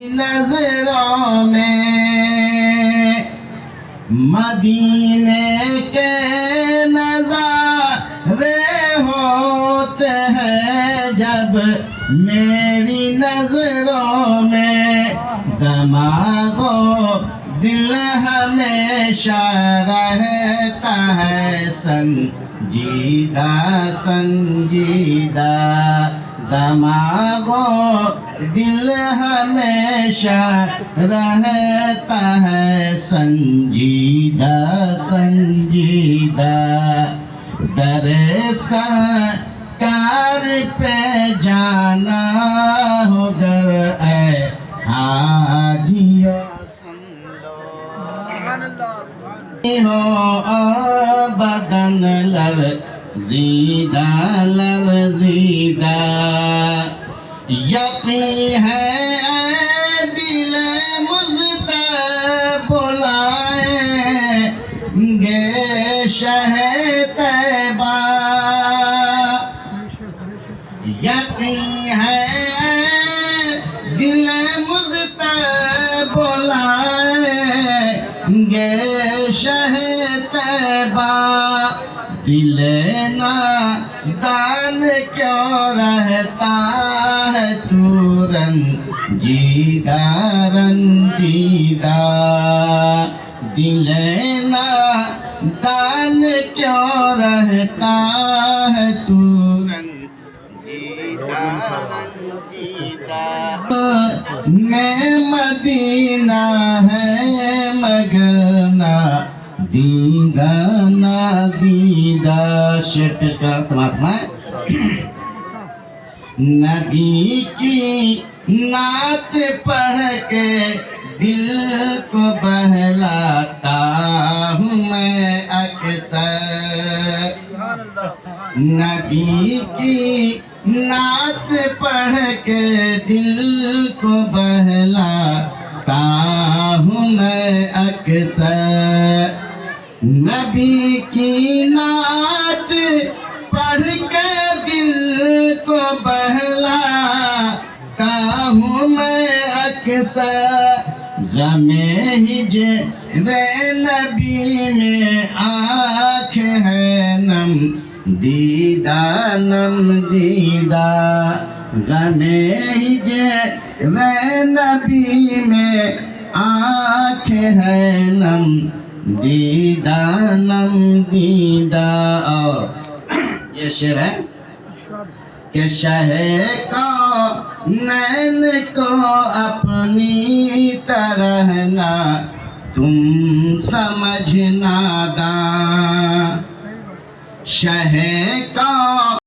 नजरों में मदीने के नज़ारे होते हैं जब मेरी नजरों में दमागो दिल हमेशा रहता है संजीदा संजीदा दमागो दिल हमेशा रहता है संजीदा संजीदा दरे सरकार पे जाना हो गर ऐ हाजियों सुन लो हो बदन लरज़ीदा लरज़ीदा यकीन है दिल मुज़्तबा बुलाएंगे शहर तैबा यकीन है दिल मुज़्तबा बुलाएंगे शहर तैबा दिल नादान क्यों रहता है तू रंजीदा रंजीदा दिल नादान क्यों रहता है तू रंजीदा रंजीदा मैं मदीना है मगर ना दीदा ना दीदा शेर पेश करा समाप्त में नबी की नात पढ़ के दिल को बहलाता हूँ मैं अक्सर नबी की नात पढ़ के दिल को बहलाता हूँ मैं अक्सर नबी की नात पढ़ के दिल को बहलाता हूँ मैं अक्सर ज़मे हिजरे नबी में आँख है नम दीदा ग़मे हिजरे नबी में आँख है नम दीदा और ये शेर है कि शहे को नैन को अपनी तरह ना तुम समझना दा शहे को